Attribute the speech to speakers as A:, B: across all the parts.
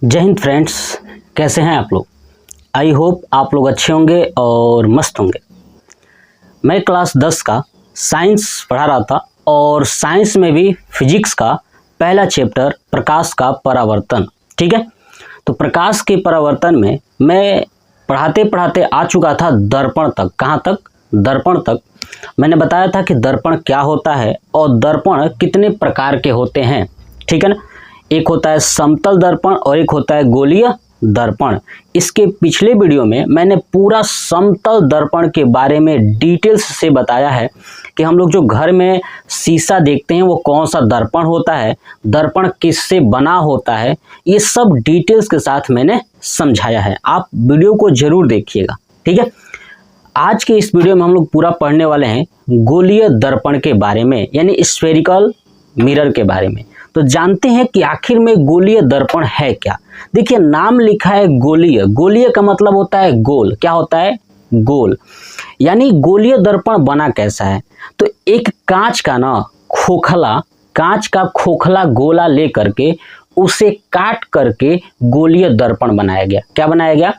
A: जय हिंद फ्रेंड्स, कैसे हैं आप लोग। आई होप आप लोग अच्छे होंगे और मस्त होंगे। मैं क्लास 10 का साइंस पढ़ा रहा था और साइंस में भी फिजिक्स का पहला चैप्टर प्रकाश का परावर्तन। ठीक है, तो प्रकाश के परावर्तन में मैं पढ़ाते पढ़ाते आ चुका था दर्पण तक। कहाँ तक? दर्पण तक। मैंने बताया था कि दर्पण क्या होता है और दर्पण कितने प्रकार के होते हैं। ठीक है ना, एक होता है समतल दर्पण और एक होता है गोलीय दर्पण। इसके पिछले वीडियो में मैंने पूरा समतल दर्पण के बारे में डिटेल्स से बताया है कि हम लोग जो घर में शीशा देखते हैं वो कौन सा दर्पण होता है, दर्पण किससे बना होता है, ये सब डिटेल्स के साथ मैंने समझाया है। आप वीडियो को जरूर देखिएगा। ठीक है, आज के इस वीडियो में हम लोग पूरा पढ़ने वाले हैं गोलीय दर्पण के बारे में, यानी स्फेरिकल मिरर के बारे में। तो जानते हैं कि आखिर में गोलीय दर्पण है क्या। देखिए, नाम लिखा है गोलीय। गोलीय का मतलब होता है गोल। क्या होता है? गोल। यानी गोलीय दर्पण बना कैसा है? तो एक कांच का खोखला गोला लेकर के उसे काट करके गोलीय दर्पण बनाया गया। क्या बनाया गया?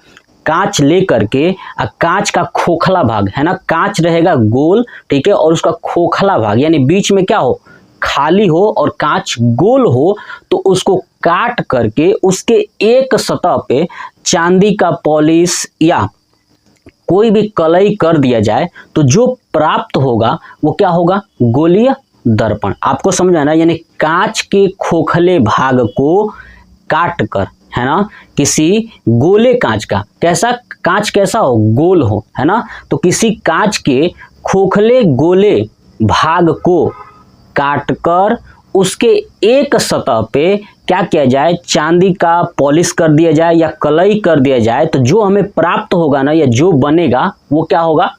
A: कांच लेकर के, कांच का खोखला भाग है ना, कांच रहेगा गोल, ठीक है, और उसका खोखला भाग यानी बीच में क्या हो, खाली हो और कांच गोल हो, तो उसको काट करके उसके एक सतह पे चांदी का पॉलिश या कोई भी कलई कर दिया जाए तो जो प्राप्त होगा वो क्या होगा? गोलीय दर्पण। आपको समझ आना, यानी कांच के खोखले भाग को काट कर, है ना, किसी गोले कांच का, कैसा कांच कैसा हो? गोल हो, है ना, तो किसी कांच के खोखले गोले भाग को काटकर उसके एक सतह पे क्या किया जाए? चांदी का पॉलिश कर दिया जाए या कलई कर दिया जाए, तो जो हमें प्राप्त होगा ना, या जो बनेगा वो क्या होगा?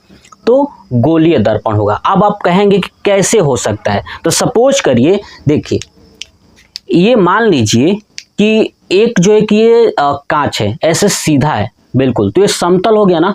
A: तो गोलीय दर्पण होगा। अब आप कहेंगे कि कैसे हो सकता है? तो सपोज करिए, देखिए, ये मान लीजिए कि एक जो है कि ये कांच है, ऐसे सीधा है बिल्कुल, तो ये समतल हो गया ना।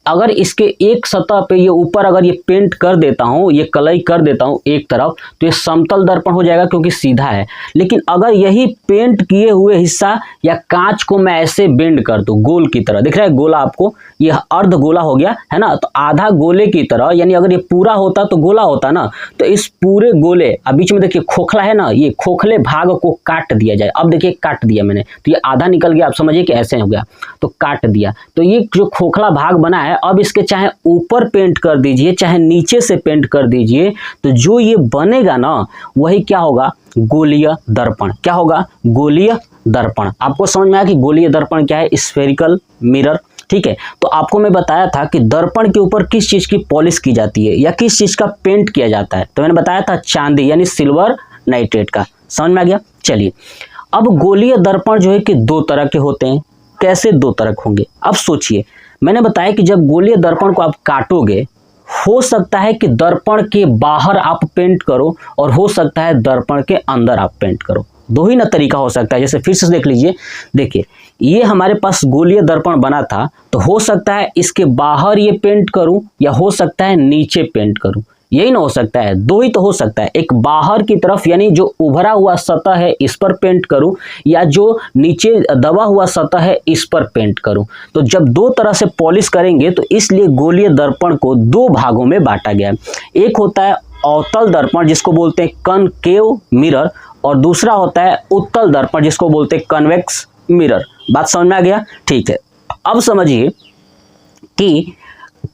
A: अगर इसके एक सतह पे ये ऊपर अगर ये पेंट कर देता हूँ, ये कलई कर देता हूँ एक तरफ, तो ये समतल दर्पण हो जाएगा क्योंकि सीधा है। लेकिन अगर यही पेंट किए हुए हिस्सा या कांच को मैं ऐसे बेंड कर दूं, गोल की तरह, दिख रहा है गोला आपको, ये अर्ध गोला हो गया है ना, तो आधा गोले की तरह, यानी अगर ये पूरा होता तो गोला होता ना, तो इस पूरे गोले, अब बीच में देखिए खोखला है ना, ये खोखले भाग को काट दिया जाए। अब देखिए काट दिया मैंने, तो ये आधा निकल गया, आप समझिए कि ऐसे हो गया, तो काट दिया, तो ये जो खोखला भाग बना है, अब इसके चाहे ऊपर पेंट कर दीजिए चाहे नीचे से पेंट कर दीजिए, तो जो ये बनेगा ना, वही क्या होगा? गोलीय दर्पण। क्या होगा? गोलीय दर्पण। आपको समझ में आया कि गोलीय दर्पण क्या है? Spherical mirror. ठीक है, तो आपको मैं बताया था कि दर्पण के ऊपर किस चीज की पॉलिश की जाती है या किस चीज का पेंट किया जाता है, तो मैंने बताया था चांदी यानी सिल्वर नाइट्रेट का। समझ में आ गया? चलिए, अब गोलीय दर्पण जो है कि दो तरह के होते हैं। कैसे दो तरह के होंगे? अब सोचिए, मैंने बताया कि जब गोलीय दर्पण को आप काटोगे, हो सकता है कि दर्पण के बाहर आप पेंट करो और हो सकता है दर्पण के अंदर आप पेंट करो। दो ही ना तरीका हो सकता है। जैसे फिर से देख लीजिए, देखिए ये हमारे पास गोलीय दर्पण बना था, तो हो सकता है इसके बाहर ये पेंट करूं या हो सकता है नीचे पेंट करूं। यही ना हो सकता है, दो ही तो हो सकता है। एक बाहर की तरफ यानी जो उभरा हुआ सतह है इस पर पेंट करूं, या जो नीचे दबा हुआ सतह है इस पर पेंट करूं। तो जब दो तरह से पॉलिश करेंगे, तो इसलिए गोलीय दर्पण को दो भागों में बांटा गया है। एक होता है अवतल दर्पण जिसको बोलते हैं कनकेव मिरर, और दूसरा होता है उत्तल दर्पण जिसको बोलते हैं कन्वेक्स मिरर। बात समझ में आ गया? ठीक है, अब समझिए कि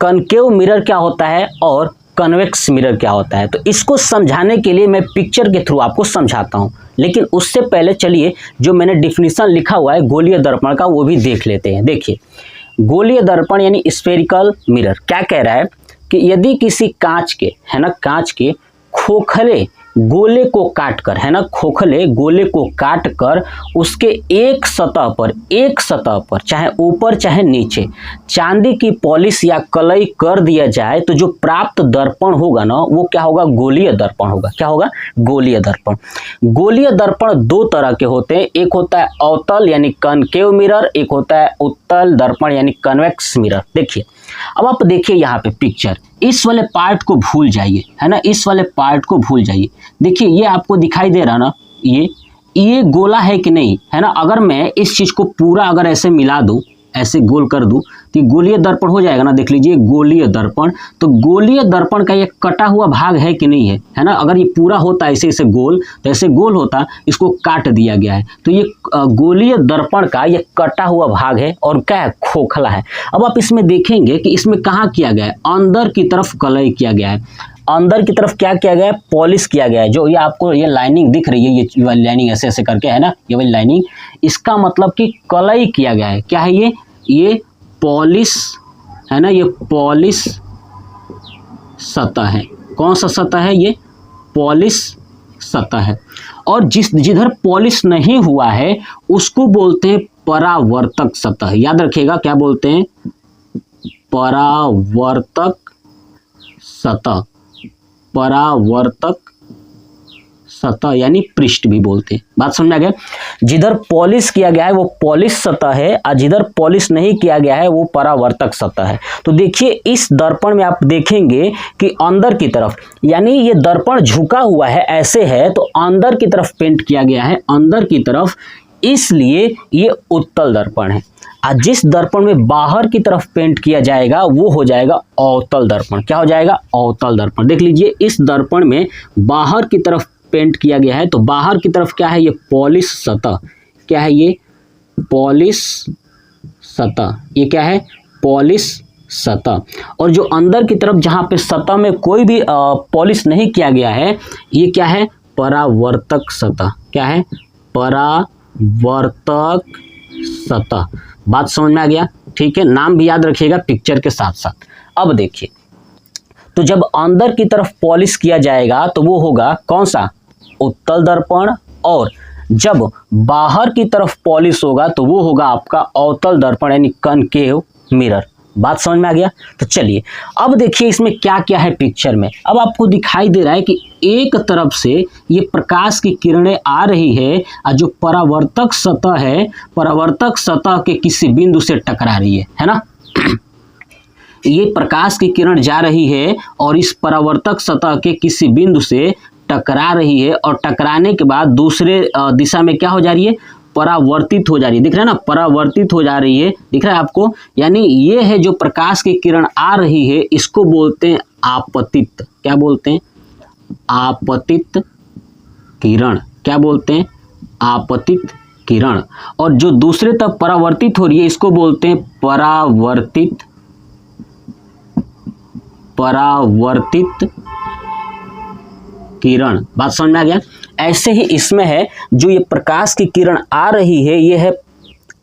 A: कनकेव मिरर क्या होता है और कन्वेक्स मिरर क्या होता है। तो इसको समझाने के लिए मैं पिक्चर के थ्रू आपको समझाता हूं, लेकिन उससे पहले चलिए जो मैंने डिफिनीशन लिखा हुआ है गोलीय दर्पण का वो भी देख लेते हैं। देखिए, गोलीय दर्पण यानी स्फेरिकल मिरर क्या कह रहा है कि यदि किसी कांच के, है ना, कांच के खोखले गोले को काटकर, है ना, खोखले गोले को काटकर उसके एक सतह पर चाहे ऊपर चाहे नीचे चांदी की पॉलिश या कलई कर दिया जाए, तो जो प्राप्त दर्पण होगा ना, वो क्या होगा? गोलीय दर्पण होगा। क्या होगा? गोलीय दर्पण। गोलीय दर्पण दो तरह के होते हैं। एक होता है अवतल यानी कनकेव मिरर, एक होता है उत्तल दर्पण यानी कन्वेक्स मिरर। देखिए, अब आप देखिए यहाँ पे पिक्चर, इस वाले पार्ट को भूल जाइए, है ना, इस वाले पार्ट को भूल जाइए। देखिए ये आपको दिखाई दे रहा ना, ये ये गोला है कि नहीं, है ना। अगर मैं इस चीज को पूरा अगर ऐसे मिला दूं, ऐसे गोल कर दूं, तो ये गोलीय दर्पण हो जाएगा ना। देख लीजिए गोलीय दर्पण, तो गोलीय दर्पण का ये कटा हुआ भाग है कि नहीं है ना। अगर ये पूरा होता ऐसे ऐसे गोल, तो ऐसे गोल होता, इसको काट दिया गया है, तो ये गोलीय दर्पण का ये कटा हुआ भाग है और क्या है, खोखला है। अब आप इसमें देखेंगे कि इसमें कहाँ किया गया है, अंदर की तरफ कलई किया गया है। अंदर की तरफ क्या किया गया है, पॉलिश किया गया है। जो ये आपको ये लाइनिंग दिख रही है, ये वाली लाइनिंग ऐसे ऐसे करके, है ना, ये वाली लाइनिंग, इसका मतलब कि कलई किया गया है। क्या है ये पॉलिश, है ना, ये पॉलिश सतह है। कौन सा सतह है, ये पॉलिश सतह है। और जिधर पॉलिश नहीं हुआ है उसको बोलते हैं परावर्तक सतह। याद रखिएगा क्या बोलते हैं, परावर्तक सतह। परावर्तक सतह यानी पृष्ठ भी बोलते हैं। बात समझ आ गया। जिधर पॉलिश किया गया है वो पॉलिश सतह है, और जिधर पॉलिश नहीं किया गया है वो परावर्तक सतह है। तो देखिए इस दर्पण में आप देखेंगे कि अंदर की तरफ, यानी ये दर्पण झुका हुआ है, ऐसे है, तो अंदर की तरफ पेंट किया गया है, अंदर की तरफ, इसलिए ये उत्तल दर्पण है। आज जिस दर्पण में बाहर की तरफ पेंट किया जाएगा वो हो जाएगा अवतल दर्पण। क्या हो जाएगा, अवतल दर्पण। देख लीजिए इस दर्पण में बाहर की तरफ पेंट किया गया है, तो बाहर की तरफ क्या है, ये पॉलिश सतह। क्या है, ये पॉलिश सतह। ये क्या है, पॉलिश सतह। और जो अंदर की तरफ जहां पे सतह में कोई भी पॉलिश नहीं किया गया है, ये क्या है, परावर्तक सतह। क्या है, परावर्तक सतह। बात समझ में आ गया, ठीक है। नाम भी याद रखिएगा पिक्चर के साथ साथ। अब देखिए, तो जब अंदर की तरफ पॉलिश किया जाएगा तो वो होगा कौन सा, उत्तल दर्पण, और जब बाहर की तरफ पॉलिश होगा तो वो होगा आपका अवतल दर्पण यानी कनकेव मिरर। बात समझ में आ गया। तो चलिए अब देखिए इसमें क्या क्या है पिक्चर में। अब आपको दिखाई दे रहा है कि एक तरफ से ये प्रकाश की किरणें आ रही है, और जो परावर्तक सतह है, परावर्तक सतह के किसी बिंदु से टकरा रही है ना। ये प्रकाश की किरण जा रही है और इस परावर्तक सतह के किसी बिंदु से टकरा रही है, और टकराने के बाद दूसरे दिशा में क्या हो जा रही है, परावर्तित हो जा रही है। दिख रहा है ना, परावर्तित हो जा रही है, दिख रहा है आपको। यानी ये है जो प्रकाश की किरण आ रही है, इसको बोलते हैं आपतित। क्या बोलते हैं, आपतित किरण। क्या बोलते हैं, आपतित किरण। और जो दूसरे तरफ परावर्तित हो रही है इसको बोलते हैं परावर्तित किरण। बात समझ में आ गया। ऐसे ही इसमें है, जो ये प्रकाश की किरण आ रही है ये है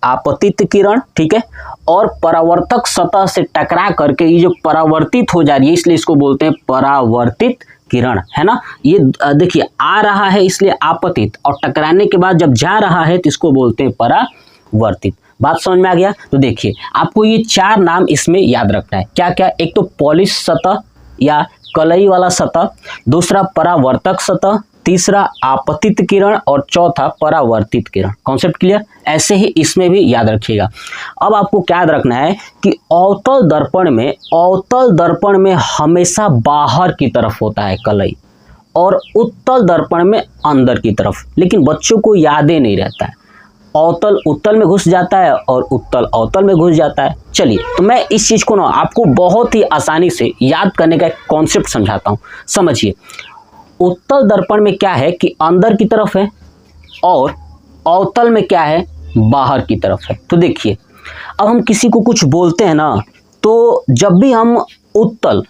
A: आपतित किरण, ठीक है। और परावर्तक सतह से टकरा करके ये जो परावर्तित हो जा रही है, इसलिए इसको बोलते हैं परावर्तित किरण, है ना। ये देखिए आ रहा है इसलिए आपतित, और टकराने के बाद जब जा रहा है तो इसको बोलते हैं परावर्तित। बात समझ में आ गया। तो देखिए आपको ये चार नाम इसमें याद रखना है। क्या क्या, एक तो पॉलिश सतह या कलई वाला सतह, दूसरा परावर्तक सतह, तीसरा आपतित किरण, और चौथा परावर्तित किरण। Concept clear. ऐसे ही इसमें भी याद रखिएगा। अब आपको क्या याद रखना है कि अवतल दर्पण में हमेशा बाहर की तरफ होता है कलई, और उत्तल दर्पण में अंदर की तरफ। लेकिन बच्चों को याद ही नहीं रहता है, अवतल उत्तल में घुस जाता है और उत्तल अवतल में घुस जाता है। चलिए तो मैं इस चीज को ना आपको बहुत ही आसानी से याद करने का एक कॉन्सेप्ट समझाता हूँ। समझिए, उत्तल दर्पण में क्या है कि अंदर की तरफ है, और अवतल में क्या है, बाहर की तरफ है। तो देखिए अब हम किसी को कुछ बोलते हैं ना, तो जब भी हम उत्तल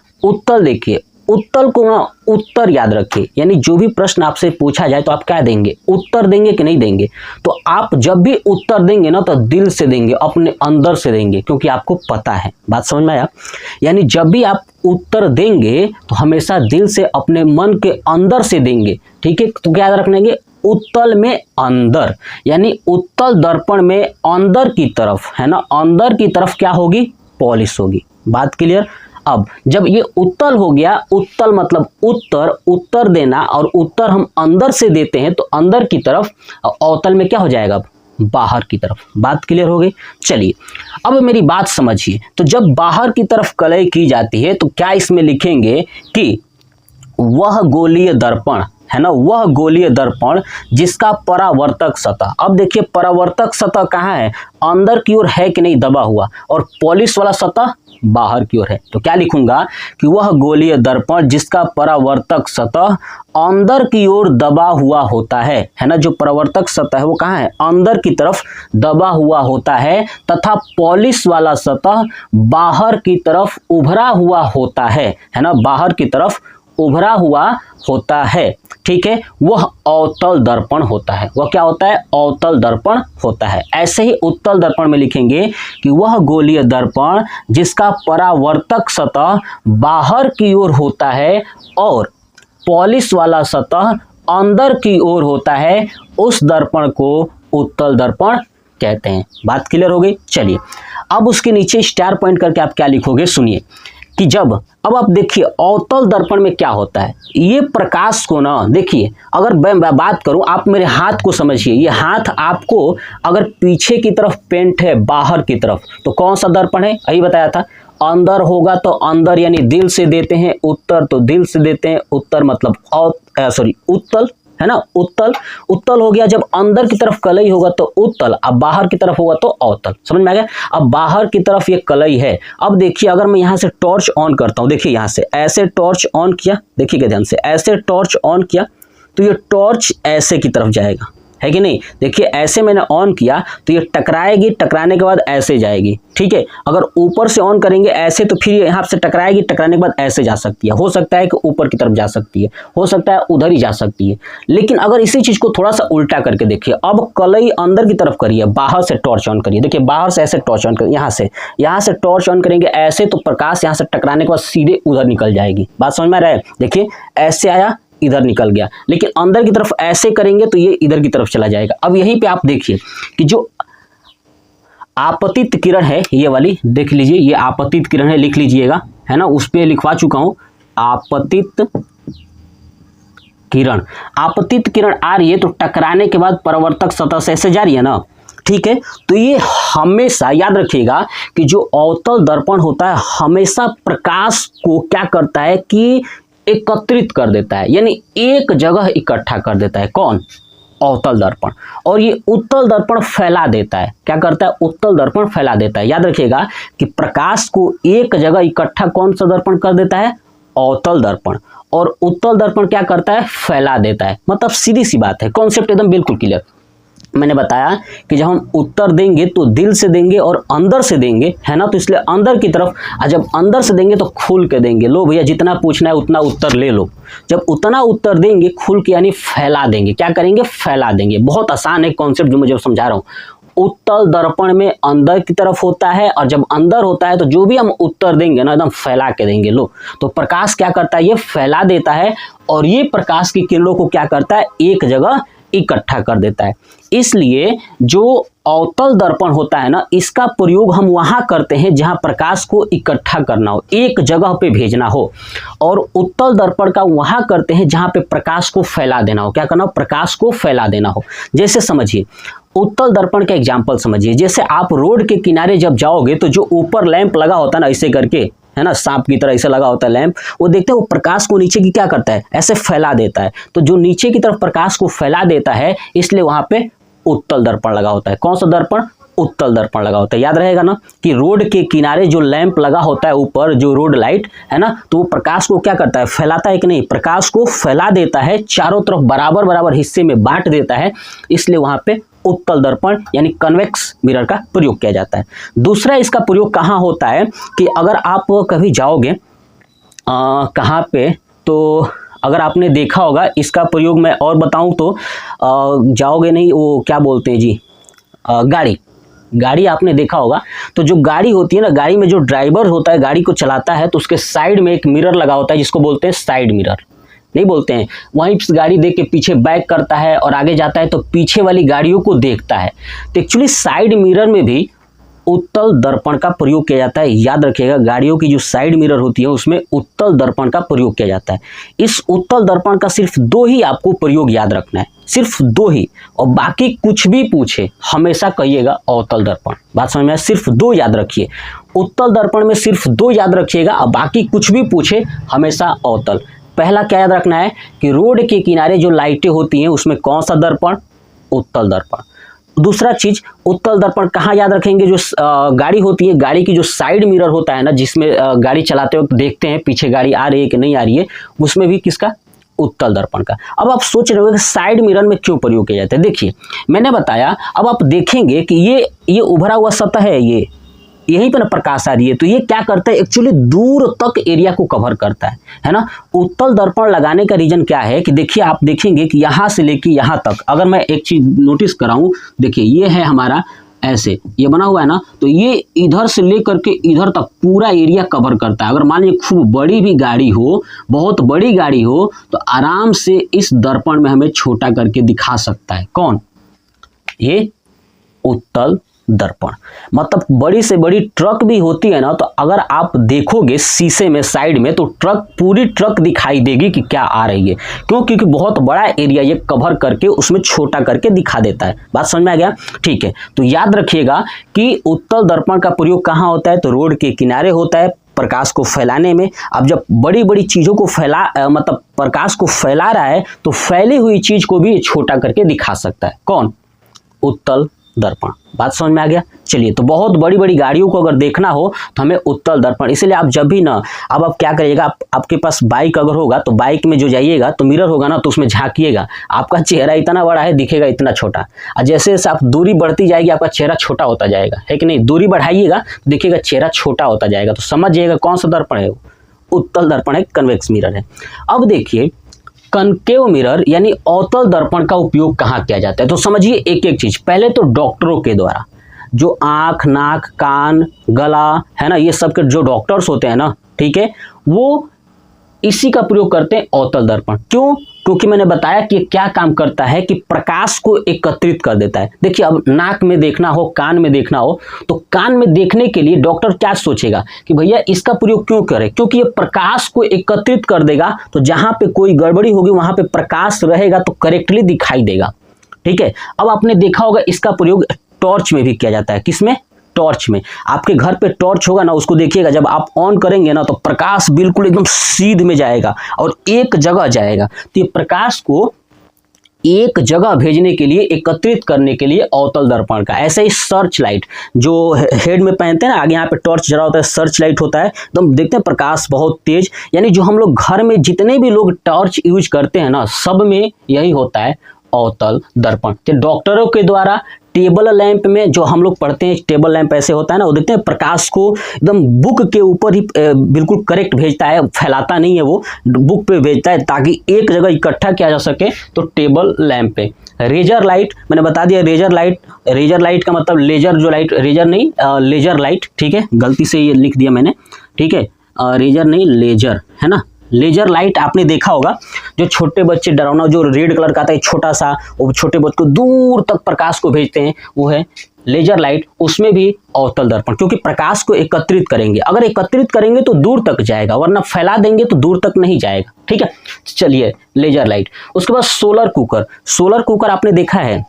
A: देखिए, उत्तल को ना उत्तर याद रखिए। यानी जो भी प्रश्न आपसे पूछा जाए तो आप क्या देंगे, उत्तर देंगे कि नहीं देंगे। तो आप जब भी उत्तर देंगे ना तो दिल से देंगे, अपने अंदर से देंगे, क्योंकि आपको पता है। बात समझ में आया। यानी जब भी आप उत्तर देंगे तो हमेशा दिल से, अपने मन के अंदर से देंगे, ठीक है। तो क्या याद रखेंगे, उत्तल में अंदर, यानी उत्तल दर्पण में अंदर की तरफ, है ना, अंदर की तरफ क्या होगी, पॉलिश होगी। बात क्लियर। अब जब ये उत्तल हो गया, उत्तल मतलब उत्तर देना, और उत्तर हम अंदर से देते हैं तो अंदर की तरफ, अवतल में क्या हो जाएगा, अब बाहर की तरफ। बात क्लियर हो गई। चलिए अब मेरी बात समझिए। तो जब बाहर की तरफ कलई की जाती है तो क्या इसमें लिखेंगे कि वह गोलीय दर्पण, है ना, वह गोलीय दर्पण जिसका परावर्तक सतह, अब देखिए परावर्तक सतह कहाँ है, अंदर की ओर है कि नहीं दबा हुआ, और पॉलिश वाला सतह बाहर की ओर है। तो क्या लिखूंगा कि वह गोलीय दर्पण जिसका परावर्तक सतह अंदर की ओर दबा हुआ होता है ना, जो परावर्तक सतह है वो कहाँ है, अंदर की तरफ दबा हुआ होता है, तथा पॉलिश वाला सतह बाहर की तरफ उभरा हुआ होता है ना, बाहर की तरफ उभरा हुआ होता है। ठीक है, वह अवतल दर्पण होता है। वह क्या होता है, अवतल दर्पण होता है। ऐसे ही उत्तल दर्पण में लिखेंगे कि वह गोलीय दर्पण जिसका परावर्तक सतह बाहर की ओर होता है और पॉलिश वाला सतह अंदर की ओर होता है, उस दर्पण को उत्तल दर्पण कहते हैं। बात क्लियर हो गई। चलिए अब उसके नीचे स्टार पॉइंट करके आप क्या लिखोगे, सुनिए कि जब, अब आप देखिए अवतल दर्पण में क्या होता है, ये प्रकाश को ना, देखिए अगर मैं बात करूं, आप मेरे हाथ को समझिए, ये हाथ आपको अगर पीछे की तरफ पेंट है बाहर की तरफ, तो कौन सा दर्पण है, यही बताया था। अंदर होगा तो अंदर यानी दिल से देते हैं, उत्तर तो दिल से देते हैं, उत्तर मतलब उत्तल है ना, उत्तल उत्तल हो गया। जब अंदर की तरफ कलई होगा तो उत्तल, अब बाहर की तरफ होगा तो अवतल। समझ में आ गया। अब बाहर की तरफ ये कलई है। अब देखिए अगर मैं यहाँ से टॉर्च ऑन करता हूँ, देखिए यहाँ से ऐसे टॉर्च ऑन किया, देखिएगा ध्यान से, ऐसे टॉर्च ऑन किया तो ये टॉर्च ऐसे की तरफ जाएगा, है कि नहीं। देखिए ऐसे मैंने ऑन किया तो ये टकराएगी, टकराने के बाद ऐसे जाएगी। ठीक है, अगर ऊपर से ऑन करेंगे ऐसे तो फिर यहाँ से टकराएगी, टकराने के बाद ऐसे जा सकती है, हो सकता है कि ऊपर की तरफ जा सकती है, हो सकता है उधर ही जा सकती है। लेकिन अगर इसी चीज को थोड़ा सा उल्टा करके देखिए, अब कलई अंदर की तरफ करिए, बाहर से टॉर्च ऑन करिए, देखिए बाहर से ऐसे टॉर्च ऑन करिए, यहाँ से टॉर्च ऑन करेंगे ऐसे तो प्रकाश यहाँ से टकराने के बाद सीधे उधर निकल जाएगी। बात समझ में आ रहा है। देखिए ऐसे आया, इधर निकल गया, लेकिन अंदर की तरफ ऐसे करेंगे तो ये इधर की तरफ चला जाएगा। अब यहीं पे आप देखिए कि जो आपतित किरण है, ये वाली देख लीजिए, ये आपतित किरण है, लिख लीजिएगा, है ना, उस पे लिखवा चुका हूं, आपतित किरण। आपतित किरण आ रही है तो टकराने के बाद परावर्तक सतह से ऐसे जा रही है ना। ठीक है, तो ये हमेशा याद रखिएगा कि जो अवतल दर्पण होता है हमेशा प्रकाश को क्या करता है कि एकत्रित कर देता है, यानी एक जगह इकट्ठा कर देता है। कौन, अवतल दर्पण। और ये उत्तल दर्पण फैला देता है। क्या करता है, उत्तल दर्पण फैला देता है। याद रखिएगा कि प्रकाश को एक जगह इकट्ठा कौन सा दर्पण कर देता है, अवतल दर्पण। और उत्तल दर्पण क्या करता है, फैला देता है। मतलब सीधी सी बात है, कॉन्सेप्ट एकदम बिल्कुल क्लियर। मैंने बताया कि जब हम उत्तर देंगे तो दिल से देंगे और अंदर से देंगे, है ना, तो इसलिए अंदर की तरफ, और जब अंदर से देंगे तो खुल के देंगे। लो भैया जितना पूछना है उतना उत्तर ले लो। जब उतना उत्तर देंगे खुल के यानी फैला देंगे। क्या करेंगे, फैला देंगे। बहुत आसान है कॉन्सेप्ट जो मैं समझा रहा हूँ। उत्तल दर्पण में अंदर की तरफ होता है, और जब अंदर होता है तो जो भी हम उत्तर देंगे ना एकदम फैला के देंगे। लो, तो प्रकाश क्या करता है, ये फैला देता है, और ये प्रकाश की किरणों को क्या करता है, एक जगह इकट्ठा कर देता है। इसलिए जो अवतल दर्पण होता है ना, इसका प्रयोग हम वहां करते हैं जहां प्रकाश को इकट्ठा करना हो, एक जगह पे भेजना हो। और उत्तल दर्पण का वहां करते हैं जहां पे प्रकाश को फैला देना हो। क्या करना हो, प्रकाश को फैला देना हो। जैसे समझिए, उत्तल दर्पण का एग्जाम्पल समझिए। जैसे आप रोड के किनारे जब जाओगे तो जो ऊपर लैंप लगा होता है ना, ऐसे करके, है ना, सांप की तरह ऐसे लगा होता है लैंप, वो देखते हैं वो प्रकाश को नीचे की क्या करता है, ऐसे फैला देता है। तो जो नीचे की तरफ प्रकाश को फैला देता है, इसलिए वहां पे उत्तल दर्पण लगा होता है। कौन सा दर्पण, उत्तल दर्पण लगा होता है। याद रहेगा ना कि रोड के किनारे जो लैंप लगा होता है ऊपर, जो रोड लाइट है ना, तो वो प्रकाश को क्या करता है, फैलाता है कि नहीं, प्रकाश को फैला देता है, चारों तरफ बराबर बराबर हिस्से में बांट देता है। इसलिए वहां पे उत्तल दर्पण यानी कन्वेक्स मिरर का प्रयोग किया जाता है। दूसरा इसका प्रयोग कहाँ होता है कि अगर आप कभी जाओगे कहाँ पे, तो अगर आपने देखा होगा इसका प्रयोग मैं और बताऊं तो जाओगे नहीं, वो क्या बोलते हैं जी, गाड़ी आपने देखा होगा। तो जो गाड़ी होती है ना, गाड़ी में जो ड्राइवर होता है गाड़ी को चलाता है, तो उसके साइड में एक मिरर लगा होता है जिसको बोलते हैं साइड मिरर, नहीं बोलते हैं। वहीं गाड़ी देख के पीछे बैक करता है और आगे जाता है तो पीछे वाली गाड़ियों को देखता है। तो एक्चुअली साइड मिरर में भी उत्तल दर्पण का प्रयोग किया जाता है। याद रखिएगा, गाड़ियों की जो साइड मिरर होती है उसमें उत्तल दर्पण का प्रयोग किया जाता है। इस उत्तल दर्पण का सिर्फ दो ही आपको प्रयोग याद रखना है, सिर्फ दो ही, और बाकी कुछ भी पूछे हमेशा कहिएगा अवतल दर्पण। बात समझ में, सिर्फ दो याद रखिए, उत्तल दर्पण में सिर्फ दो याद रखिएगा, और बाकी कुछ भी पूछे हमेशा अवतल। पहला क्या याद रखना है कि रोड के किनारे जो लाइटें होती हैं उसमें कौन सा दर्पण, उत्तल दर्पण। दूसरा चीज, उत्तल दर्पण कहाँ याद रखेंगे, जो गाड़ी होती है, गाड़ी की जो साइड मिरर होता है ना, जिसमें गाड़ी चलाते वक्त देखते हैं पीछे गाड़ी आ रही है कि नहीं आ रही है, उसमें भी किसका, उत्तल दर्पण का। अब आप सोच रहे हो कि साइड मिरर में क्यों प्रयोग किया जाता है। देखिए मैंने बताया, अब आप देखेंगे कि ये उभरा हुआ सतह है, ये यहीं पर ना प्रकाश आ रही है, तो ये क्या करता है, एक्चुअली दूर तक एरिया को कवर करता है ना। उत्तल दर्पण लगाने का रीजन क्या है कि देखिए आप देखेंगे कि यहाँ से लेके यहाँ तक, अगर मैं एक चीज नोटिस कराऊं, देखिए ये है हमारा ऐसे ये बना हुआ है ना, तो ये इधर से लेकर के इधर तक पूरा एरिया कवर करता है। अगर मान लीजिए खूब बड़ी भी गाड़ी हो, बहुत बड़ी गाड़ी हो, तो आराम से इस दर्पण में हमें छोटा करके दिखा सकता है। कौन, ये उत्तल दर्पण। मतलब बड़ी से बड़ी ट्रक भी होती है ना, तो अगर आप देखोगे शीशे में साइड में, तो ट्रक, पूरी ट्रक दिखाई देगी कि क्या आ रही है। क्यों, क्योंकि बहुत बड़ा एरिया ये कवर करके उसमें छोटा करके दिखा देता है। बात समझ में आ गया, ठीक है। तो याद रखिएगा कि उत्तल दर्पण का प्रयोग कहाँ होता है, तो रोड के किनारे होता है प्रकाश को फैलाने में। अब जब बड़ी बड़ी चीजों को मतलब प्रकाश को फैला रहा है, तो फैली हुई चीज को भी छोटा करके दिखा सकता है। कौन, उत्तल दर्पण। बात समझ में आ गया। चलिए, तो बहुत बड़ी बड़ी गाड़ियों को अगर देखना हो तो हमें उत्तल दर्पण, इसलिए आप जब भी ना, अब आप क्या करिएगा, आपके पास बाइक अगर होगा तो बाइक में जो जाइएगा तो मिरर होगा ना, तो उसमें झांकिएगा, आपका चेहरा इतना बड़ा है दिखेगा इतना छोटा, और जैसे जैसे आप दूरी बढ़ती जाएगी आपका चेहरा छोटा होता जाएगा, है कि नहीं। दूरी बढ़ाइएगा तो देखिएगा चेहरा छोटा होता जाएगा, तो समझिएगा कौन सा दर्पण है, उत्तल दर्पण है, कन्वेक्स मिरर है। अब देखिए कनकेव मिरर यानी अवतल दर्पण का उपयोग कहाँ किया जाता है, तो समझिए एक एक चीज। पहले तो डॉक्टरों के द्वारा, जो आंख, नाक, कान, गला है ना, ये सब के जो डॉक्टर्स होते हैं ना, ठीक है, वो इसी का प्रयोग करते हैं अवतल दर्पण। क्यों, क्योंकि मैंने बताया कि क्या काम करता है कि प्रकाश को एकत्रित कर देता है। देखिए अब नाक में देखना हो, कान में देखना हो, तो कान में देखने के लिए डॉक्टर क्या सोचेगा कि भैया इसका प्रयोग क्यों करें, क्योंकि ये प्रकाश को एकत्रित कर देगा, तो जहां पे कोई गड़बड़ी होगी वहां पे प्रकाश रहेगा तो करेक्टली दिखाई देगा, ठीक है। अब आपने देखा होगा इसका प्रयोग टॉर्च में भी किया जाता है। किसमें, टॉर्च में। आपके घर पे टॉर्च होगा ना, उसको देखिएगा, जब आप ऑन करेंगे ना तो प्रकाश बिल्कुल एकदम सीध में जाएगा और एक जगह जाएगा। तो ये प्रकाश को एक जगह भेजने के लिए, एकत्रित करने के लिए अवतल दर्पण का। ऐसे ही सर्च लाइट जो हेड में पहनते हैं ना, आगे यहाँ पे टॉर्च जला होता है, सर्च लाइट होता है, एकदम देखते हैं प्रकाश बहुत तेज। यानी जो हम लोग घर में जितने भी लोग टॉर्च यूज करते हैं ना, सब में यही होता है अवतल दर्पण। तो डॉक्टरों के द्वारा टेबल लैंप में, जो हम लोग पढ़ते हैं टेबल लैंप ऐसे होता है ना, वो देखते हैं प्रकाश को एकदम बुक के ऊपर ही बिल्कुल करेक्ट भेजता है, फैलाता नहीं है, वो बुक पे भेजता है ताकि एक जगह इकट्ठा किया जा सके। तो टेबल लैंप पे रेजर लाइट, मैंने बता दिया रेजर लाइट का मतलब लेजर, जो लाइट, रेजर नहीं लेजर लाइट, ठीक है, गलती से ये लिख दिया मैंने, ठीक है, रेजर नहीं लेजर है ना। लेजर लाइट आपने देखा होगा, जो छोटे बच्चे डरावना जो रेड कलर का आता है छोटा सा, वो छोटे बच्चे को दूर तक प्रकाश को भेजते हैं, वो है लेजर लाइट। उसमें भी अवतल दर्पण, क्योंकि प्रकाश को एकत्रित करेंगे, अगर एकत्रित करेंगे तो दूर तक जाएगा, वरना फैला देंगे तो दूर तक नहीं जाएगा, ठीक है। चलिए लेजर लाइट। उसके बाद सोलर कुकर आपने देखा है,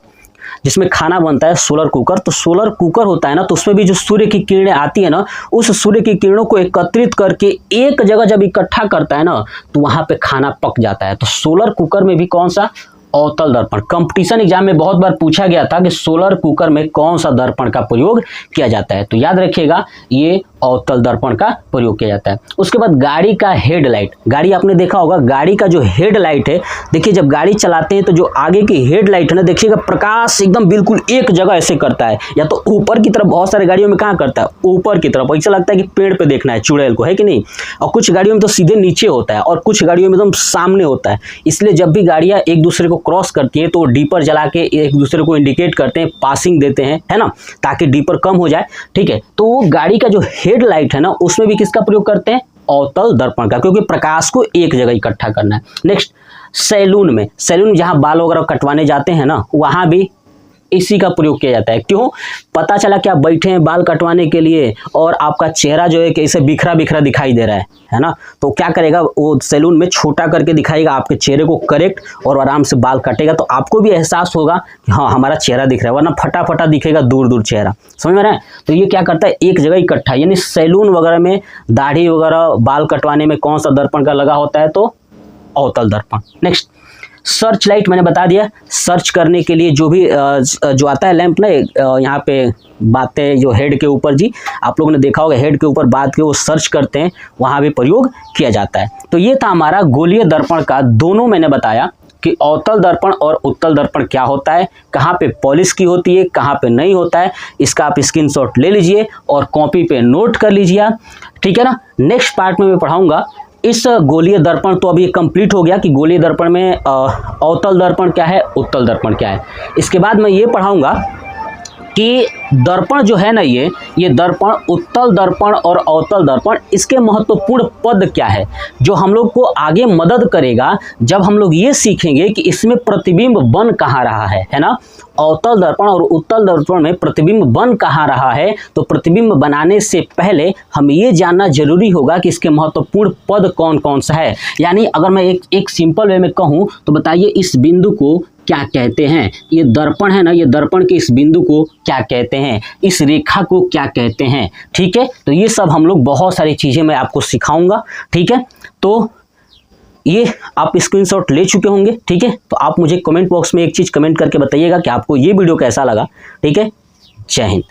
A: जिसमें खाना बनता है, सोलर कुकर। तो सोलर कुकर होता है ना, तो उसमें भी जो सूर्य की किरणें आती है ना, उस सूर्य की किरणों को एकत्रित करके एक जगह जब इकट्ठा करता है ना, तो वहां पे खाना पक जाता है। तो सोलर कुकर में भी कौन सा, अवतल दर्पण। कंपटीशन एग्जाम में बहुत बार पूछा गया था कि सोलर कुकर में कौन सा दर्पण का प्रयोग किया जाता है, तो याद रखिएगा ये अवतल दर्पण का प्रयोग किया जाता है। उसके बाद गाड़ी का हेडलाइट, गाड़ी आपने देखा होगा, गाड़ी का जो हेडलाइट है, देखिए जब गाड़ी चलाते हैं तो जो आगे की हेडलाइट है ना, देखिएगा प्रकाश एकदम बिल्कुल एक जगह ऐसे करता है, या तो ऊपर की तरफ, बहुत सारे गाड़ियों में कहाँ करता है, ऊपर की तरफ, ऐसा लगता है कि पेड़ पे देखना है चुड़ैल को, है कि नहीं। और कुछ गाड़ियों में तो सीधे नीचे होता है, और कुछ गाड़ियों में एकदम सामने होता है। इसलिए जब भी गाड़ियां एक दूसरे को क्रॉस करती है तो डीपर जला के एक दूसरे को इंडिकेट करते हैं, पासिंग देते हैं, है ना, ताकि डीपर कम हो जाए, ठीक है। तो वो गाड़ी का जो हेडलाइट है ना, उसमें भी किसका प्रयोग करते हैं, अवतल दर्पण का, क्योंकि प्रकाश को एक जगह इकट्ठा करना है। नेक्स्ट सैलून में, सैलून जहां बाल वगैरह कटवाने जाते हैं ना, वहां भी इसी का प्रयोग किया जाता है। क्यों, पता चला कि आप बैठे हैं बाल कटवाने के लिए और आपका चेहरा जो है कैसे बिखरा बिखरा दिखाई दे रहा है ना, तो क्या करेगा वो सैलून में छोटा करके दिखाएगा आपके चेहरे को करेक्ट, और आराम से बाल कटेगा, तो आपको भी एहसास होगा कि हाँ हमारा चेहरा दिख रहा है, वरना फटा फटा दिखेगा दूर दूर चेहरा, समझ में रहे हैं। तो ये क्या करता है, एक जगह इकट्ठा, यानी सैलून वगैरह में दाढ़ी वगैरह बाल कटवाने में कौन सा दर्पण का लगा होता है, तो अवतल दर्पण। नेक्स्ट, सर्च लाइट मैंने बता दिया, सर्च करने के लिए जो भी जो आता है लैंप ना, यहाँ पे बातें जो हेड के ऊपर, जी आप लोगों ने देखा होगा हेड के ऊपर बात के वो सर्च करते हैं, वहाँ भी प्रयोग किया जाता है। तो ये था हमारा गोलीय दर्पण का, दोनों मैंने बताया कि अवतल दर्पण और उत्तल दर्पण क्या होता है, कहाँ पे पॉलिश की होती है, कहाँ पे नहीं होता है। इसका आप स्क्रीनशॉट ले लीजिए और कॉपी पे नोट कर लीजिए, ठीक है ना। नेक्स्ट पार्ट में मैं पढ़ाऊंगा इस गोलीय दर्पण। तो अभी कंप्लीट हो गया कि गोलीय दर्पण में अवतल दर्पण क्या है, उत्तल दर्पण क्या है। इसके बाद मैं ये पढ़ाऊंगा कि दर्पण जो है ना, ये दर्पण, उत्तल दर्पण और अवतल दर्पण, इसके महत्वपूर्ण पद क्या है जो हम लोग को आगे मदद करेगा जब हम लोग ये सीखेंगे कि इसमें प्रतिबिंब बन कहाँ रहा है ना। अवतल दर्पण और उत्तल दर्पण में प्रतिबिंब बन कहाँ रहा है, तो प्रतिबिंब बनाने से पहले हमें ये जानना जरूरी होगा कि इसके महत्वपूर्ण पद कौन कौन सा है। यानी अगर मैं एक सिंपल वे में कहूँ तो बताइए इस बिंदु को क्या कहते हैं, ये दर्पण है ना, ये दर्पण के इस बिंदु को क्या कहते हैं, इस रेखा को क्या कहते हैं, ठीक है। तो ये सब हम लोग बहुत सारी चीजें मैं आपको सिखाऊंगा, ठीक है। तो ये आप स्क्रीनशॉट ले चुके होंगे, ठीक है। तो आप मुझे कमेंट बॉक्स में एक चीज कमेंट करके बताइएगा कि आपको ये वीडियो कैसा लगा, ठीक है। जय हिंद।